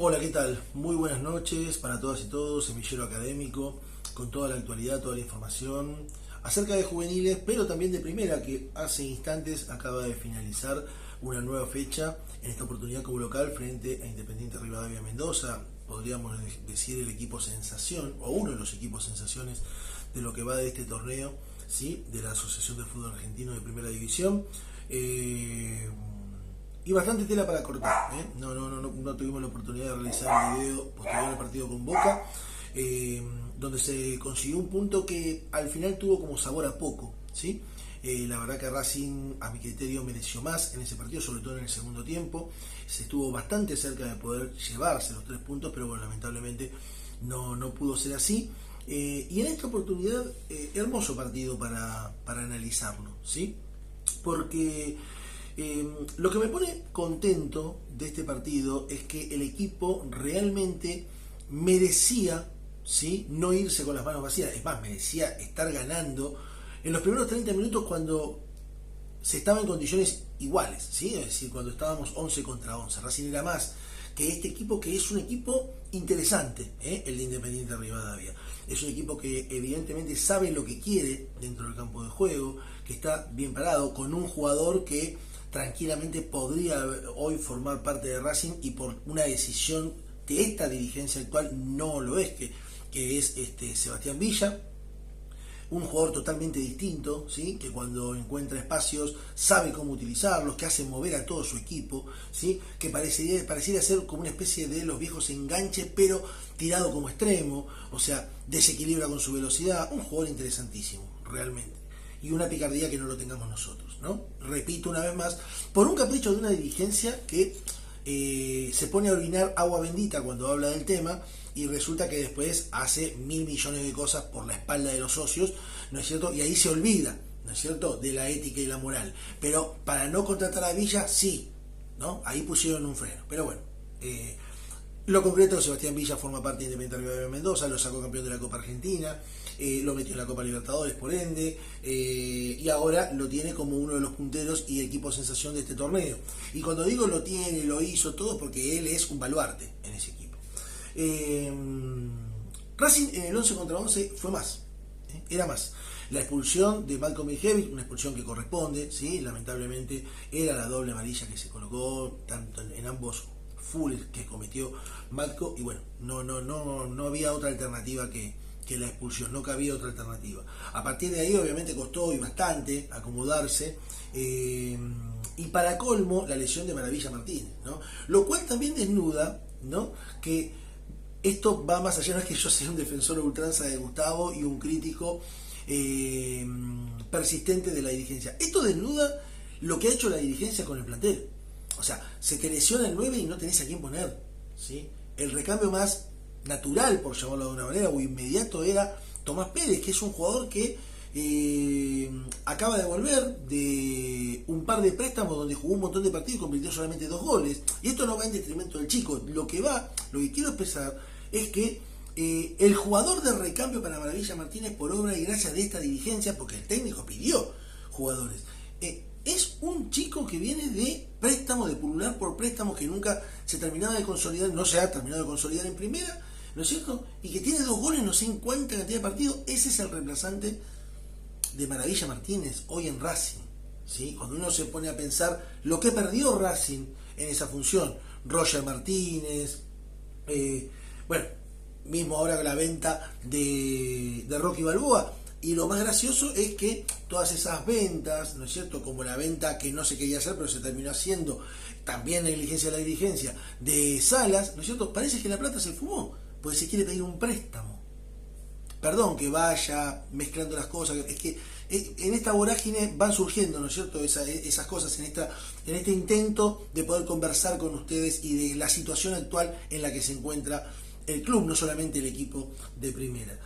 Hola, ¿qué tal? Muy buenas noches para todas y todos, Semillero Académico, con toda la actualidad, toda la información acerca de juveniles, pero también de primera, que hace instantes acaba de finalizar una nueva fecha, en esta oportunidad como local, frente a Independiente Rivadavia Mendoza, podríamos decir el equipo sensación, o uno de los equipos sensaciones de lo que va de este torneo, ¿sí? De la Asociación de Fútbol Argentino de Primera División. Y bastante tela para cortar, ¿eh? No tuvimos la oportunidad de realizar el video posterior al partido con Boca, donde se consiguió un punto que al final tuvo como sabor a poco, ¿sí? La verdad que Racing, a mi criterio, mereció más en ese partido, sobre todo en el segundo tiempo. Se estuvo bastante cerca de poder llevarse los 3 puntos, pero bueno, lamentablemente no pudo ser así. Y en esta oportunidad, hermoso partido para analizarlo, ¿sí? Porque lo que me pone contento de este partido es que el equipo realmente merecía, ¿sí?, no irse con las manos vacías. Es más, merecía estar ganando en los primeros 30 minutos cuando se estaba en condiciones iguales, ¿sí? Es decir, cuando estábamos 11 contra 11. Racing era más que este equipo, que es un equipo interesante, el de Independiente Rivadavia. Es un equipo que evidentemente sabe lo que quiere dentro del campo de juego, que está bien parado, con un jugador que tranquilamente podría hoy formar parte de Racing y por una decisión de esta dirigencia actual no lo es, que es Sebastián Villa, un jugador totalmente distinto, ¿sí? Que cuando encuentra espacios sabe cómo utilizarlos, que hace mover a todo su equipo, ¿sí? Que pareciera ser como una especie de los viejos enganches, pero tirado como extremo, o sea, desequilibra con su velocidad, un jugador interesantísimo, realmente. Y una picardía que no lo tengamos nosotros, ¿no? Repito una vez más, por un capricho de una dirigencia que se pone a orinar agua bendita cuando habla del tema y resulta que después hace 1.000 millones de cosas por la espalda de los socios, ¿no es cierto? Y ahí se olvida, ¿no es cierto?, de la ética y la moral. Pero para no contratar a Villa, sí, ¿no? Ahí pusieron un freno. Pero bueno, lo concreto, Sebastián Villa forma parte de Independiente Rivadavia Mendoza, lo sacó campeón de la Copa Argentina, lo metió en la Copa Libertadores por ende, y ahora lo tiene como uno de los punteros y equipo sensación de este torneo. Y cuando digo lo tiene, lo hizo, todo porque él es un baluarte en ese equipo. Racing en el 11 contra 11 fue más, era más. La expulsión de Malcolm Miljevic, una expulsión que corresponde, ¿sí? Lamentablemente era la doble amarilla que se colocó tanto en ambos fulls que cometió Malco, y bueno, no había otra alternativa que la expulsión, no cabía otra alternativa. A partir de ahí obviamente costó y bastante acomodarse, y para colmo la lesión de Maravilla Martínez, ¿no? Lo cual también desnuda, ¿no?, que esto va más allá. No es que yo sea un defensor ultranza de Gustavo y un crítico persistente de la dirigencia. Esto desnuda lo que ha hecho la dirigencia con el plantel. O sea, se te lesiona el 9 y no tenés a quién poner, ¿sí? El recambio más natural, por llamarlo de una manera, o inmediato, era Tomás Pérez, que es un jugador que acaba de volver de un par de préstamos donde jugó un montón de partidos y convirtió solamente 2 goles. Y esto no va en detrimento del chico. Lo que quiero expresar es que el jugador de recambio para Maravilla Martínez, por obra y gracia de esta dirigencia, porque el técnico pidió jugadores, es un chico que viene de préstamo, de pulular por préstamo, que nunca se terminaba de consolidar, no se ha terminado de consolidar en primera, ¿no es cierto? Y que tiene 2 goles, no sé en cuánta cantidad de partidos. Ese es el reemplazante de Maravilla Martínez hoy en Racing, ¿sí? Cuando uno se pone a pensar lo que perdió Racing en esa función, Roger Martínez, bueno, mismo ahora con la venta de Rocky Balboa. Y lo más gracioso es que todas esas ventas, ¿no es cierto?, como la venta que no se quería hacer pero se terminó haciendo, también negligencia de la dirigencia, de Salas, ¿no es cierto?, parece que la plata se fumó, porque se quiere pedir un préstamo. Perdón que vaya mezclando las cosas, es que en esta vorágine van surgiendo, ¿no es cierto?, esas cosas, en este intento de poder conversar con ustedes y de la situación actual en la que se encuentra el club, no solamente el equipo de primera.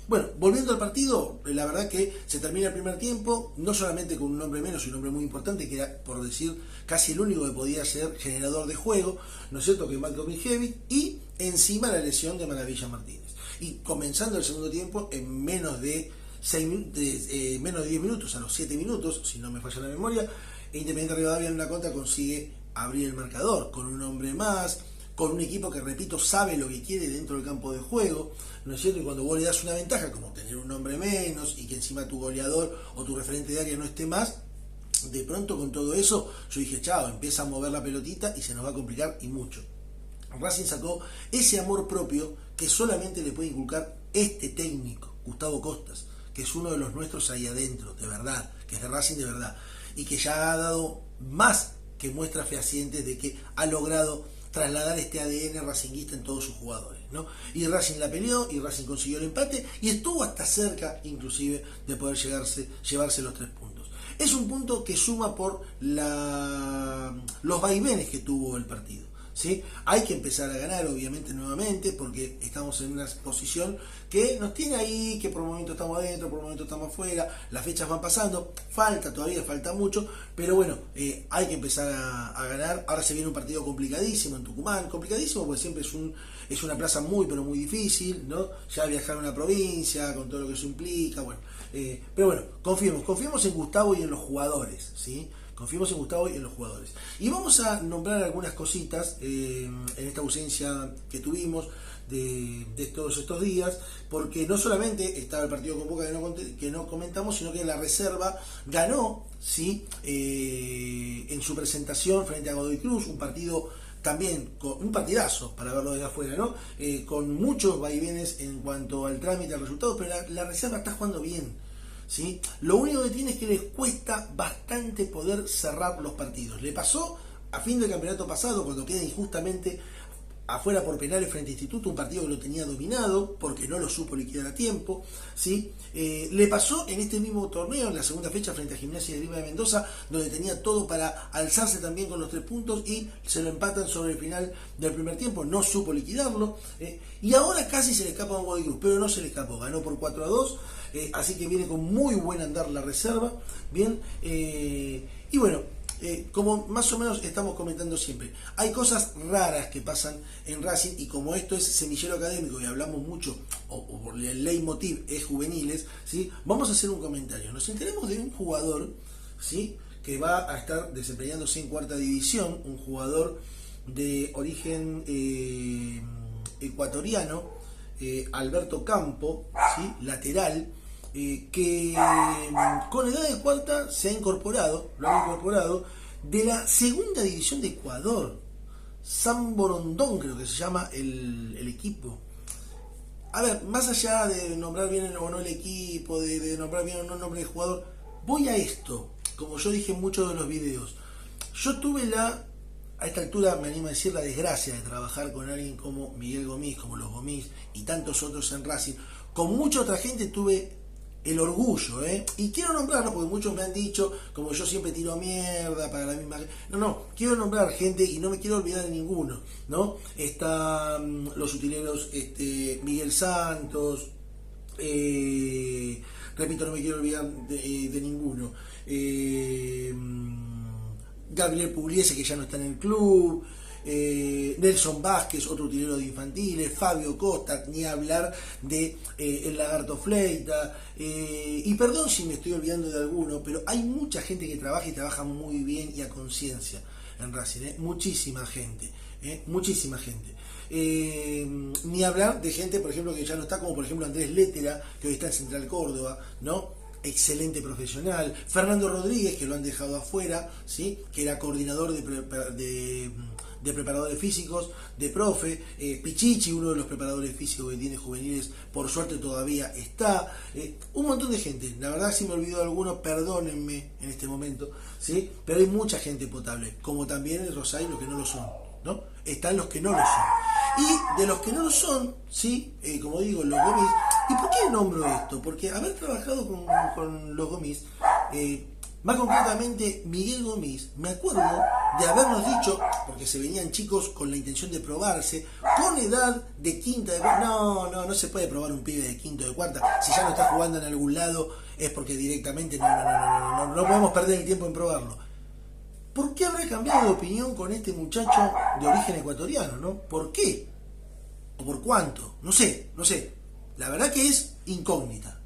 Bueno, volviendo al partido, la verdad que se termina el primer tiempo, no solamente con un hombre menos, y un hombre muy importante, que era, por decir, casi el único que podía ser generador de juego, ¿no es cierto?, que es Malcolm Miljevic, y encima la lesión de Maravilla Martínez. Y comenzando el segundo tiempo, en menos de 10 minutos, a los 7 minutos, si no me falla la memoria, Independiente Rivadavia en una contra consigue abrir el marcador con un hombre más, con un equipo que, repito, sabe lo que quiere dentro del campo de juego, ¿no es cierto? Y cuando vos le das una ventaja, como tener un hombre menos y que encima tu goleador o tu referente de área no esté más, de pronto con todo eso, yo dije, chao, empieza a mover la pelotita y se nos va a complicar y mucho. Racing sacó ese amor propio que solamente le puede inculcar este técnico, Gustavo Costas, que es uno de los nuestros ahí adentro, de verdad, que es de Racing de verdad, y que ya ha dado más que muestras fehacientes de que ha logrado trasladar este ADN racinguista en todos sus jugadores, ¿no? Y Racing la peleó, y Racing consiguió el empate, y estuvo hasta cerca, inclusive, de poder llevarse los 3 puntos. Es un punto que suma por los vaivenes que tuvo el partido, ¿sí? Hay que empezar a ganar, obviamente, nuevamente, porque estamos en una posición que nos tiene ahí, que por un momento estamos adentro, por un momento estamos afuera, las fechas van pasando, todavía falta mucho, pero bueno, hay que empezar a ganar. Ahora se viene un partido complicadísimo en Tucumán, complicadísimo porque siempre es una plaza muy, pero muy difícil, ¿no? Ya viajar a una provincia, con todo lo que eso implica, bueno. Pero bueno, confiemos en Gustavo y en los jugadores, ¿sí? Confiemos en Gustavo y en los jugadores. Y vamos a nombrar algunas cositas en esta ausencia que tuvimos de todos estos días, porque no solamente estaba el partido con Boca que no comentamos, sino que la reserva ganó, ¿sí? En su presentación frente a Godoy Cruz, un partido también, un partidazo para verlo desde afuera, ¿no? Con muchos vaivenes en cuanto al trámite, al resultado, pero la reserva está jugando bien, ¿sí? Lo único que tiene es que les cuesta bastante poder cerrar los partidos. Le pasó a fin del campeonato pasado, cuando queda injustamente afuera por penales frente a Instituto, un partido que lo tenía dominado porque no lo supo liquidar a tiempo, ¿sí? Le pasó en este mismo torneo, en la segunda fecha frente a Gimnasia de Grima de Mendoza, donde tenía todo para alzarse también con los 3 puntos y se lo empatan sobre el final del primer tiempo, no supo liquidarlo, y ahora casi se le escapa a un Godoy Cruz, pero no se le escapó, ganó por 4-2, así que viene con muy buen andar la reserva, bien, y bueno, como más o menos estamos comentando siempre, hay cosas raras que pasan en Racing, y como esto es semillero académico y hablamos mucho, o el leitmotiv es juveniles, ¿sí? Vamos a hacer un comentario. Nos enteramos de un jugador, ¿sí? Que va a estar desempeñándose en 4ª división, un jugador de origen ecuatoriano, Alberto Campo, ¿sí? Lateral, que con edad de 4ª se ha incorporado, lo han incorporado de la 2ª división de Ecuador, San Borondón creo que se llama el equipo. A ver, más allá de nombrar bien o no el equipo, de nombrar bien o no el nombre del jugador, voy a esto, como yo dije en muchos de los videos. Yo tuve a esta altura me animo a decir, la desgracia de trabajar con alguien como Miguel Gomis, como los Gomis y tantos otros en Racing. Con mucha otra gente tuve el orgullo, y quiero nombrarlo porque muchos me han dicho, como yo siempre tiro mierda para la misma... No, quiero nombrar gente y no me quiero olvidar de ninguno, ¿no? Están los utileros Miguel Santos, repito, no me quiero olvidar de ninguno, Gabriel Pugliese, que ya no está en el club, Nelson Vázquez, otro utilero de infantiles, Fabio Costa, ni hablar de el Lagarto Fleita, y perdón si me estoy olvidando de alguno, pero hay mucha gente que trabaja y trabaja muy bien y a conciencia en Racing, muchísima gente, muchísima gente. Ni hablar de gente, por ejemplo, que ya no está, como por ejemplo Andrés Létera, que hoy está en Central Córdoba, ¿no? Excelente profesional. Fernando Rodríguez, que lo han dejado afuera, ¿sí? Que era coordinador de preparadores físicos, de profe. Pichichi, uno de los preparadores físicos que tiene juveniles, por suerte todavía está. Un montón de gente. La verdad, si me olvido de alguno, perdónenme en este momento, ¿sí? Pero hay mucha gente potable, como también en Rosario los que no lo son, ¿no? Están los que no lo son. Y de los que no lo son, ¿sí? Como digo, los Gomis. ¿Y por qué nombro esto? Porque haber trabajado con los Gomis, más concretamente Miguel Gomis, me acuerdo de habernos dicho, porque se venían chicos con la intención de probarse, con edad de 5ª de cuarta. No se puede probar un pibe de 5º de cuarta. Si ya no está jugando en algún lado, es porque directamente no podemos perder el tiempo en probarlo. ¿Por qué habrá cambiado de opinión con este muchacho de origen ecuatoriano, no? ¿Por qué? ¿O por cuánto? No sé. La verdad que es incógnita.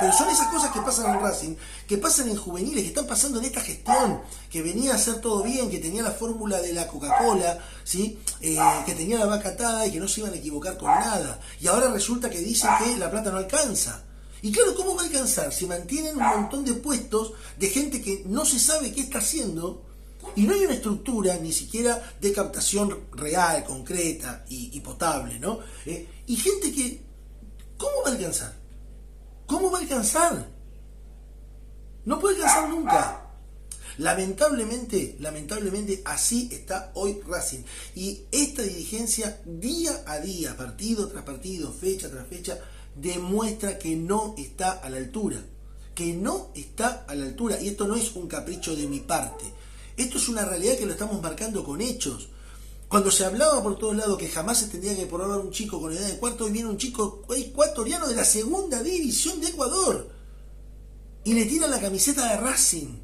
Pero son esas cosas que pasan en Racing, que pasan en juveniles, que están pasando en esta gestión, que venía a hacer todo bien, que tenía la fórmula de la Coca-Cola, ¿sí? Que tenía la vaca atada y que no se iban a equivocar con nada. Y ahora resulta que dicen que la plata no alcanza. Y claro, ¿cómo va a alcanzar? Si mantienen un montón de puestos de gente que no se sabe qué está haciendo y no hay una estructura ni siquiera de captación real, concreta y potable, ¿no? Y gente que, ¿cómo va a alcanzar? ¿Cómo va a alcanzar? No puede alcanzar nunca. Lamentablemente así está hoy Racing. Y esta dirigencia día a día, partido tras partido, fecha tras fecha, demuestra que no está a la altura. Que no está a la altura. Y esto no es un capricho de mi parte. Esto es una realidad que lo estamos marcando con hechos. Cuando se hablaba por todos lados que jamás se tendría que probar un chico con edad de cuarto, hoy viene un chico ecuatoriano de la segunda división de Ecuador y le tiran la camiseta de Racing.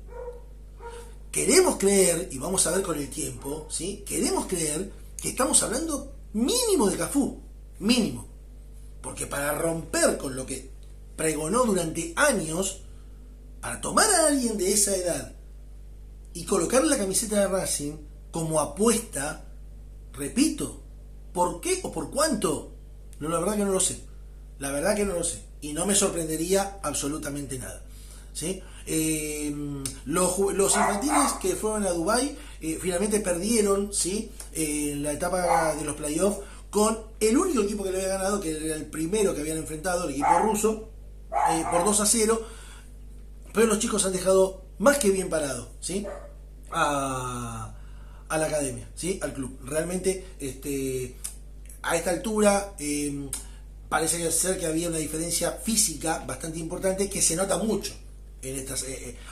Queremos creer, y vamos a ver con el tiempo, ¿sí? Queremos creer que estamos hablando mínimo de Cafú, mínimo. Porque para romper con lo que pregonó durante años, para tomar a alguien de esa edad y colocarle la camiseta de Racing como apuesta, repito, ¿por qué o por cuánto? No, la verdad que no lo sé. La verdad que no lo sé. Y no me sorprendería absolutamente nada. ¿Sí? Los infantiles que fueron a Dubái finalmente perdieron, ¿sí? En la etapa de los playoffs con el único equipo que le había ganado, que era el primero que habían enfrentado, el equipo ruso, por 2-0. Pero los chicos han dejado más que bien parado, ¿sí? A la academia, ¿sí? Al club. Realmente, a esta altura, parece ser que había una diferencia física bastante importante que se nota mucho en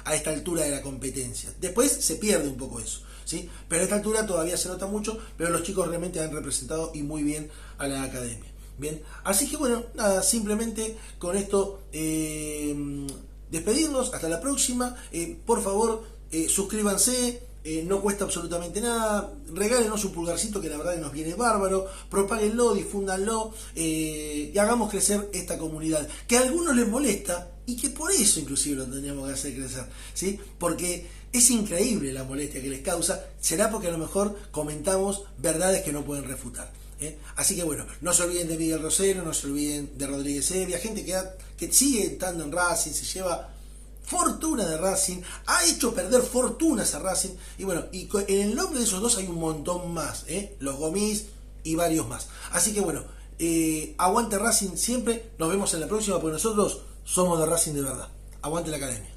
a esta altura de la competencia. Después se pierde un poco eso, ¿sí? Pero a esta altura todavía se nota mucho, pero los chicos realmente han representado y muy bien a la academia. Bien, así que bueno, nada, simplemente con esto despedirnos, hasta la próxima. Por favor, suscríbanse. No cuesta absolutamente nada, regálenos un pulgarcito que la verdad nos viene bárbaro, propáguenlo, difúndanlo y hagamos crecer esta comunidad, que a algunos les molesta y que por eso inclusive lo tendríamos que hacer crecer, ¿sí? Porque es increíble la molestia que les causa, será porque a lo mejor comentamos verdades que no pueden refutar. Así que bueno, no se olviden de Miguel Rosero, no se olviden de Rodríguez Evia, gente que sigue estando en Racing, se lleva fortuna de Racing, ha hecho perder fortunas a Racing, y bueno, y en el nombre de esos dos hay un montón más, los Gomis y varios más. Así que bueno, aguante Racing siempre, nos vemos en la próxima, porque nosotros somos de Racing de verdad. Aguante la academia.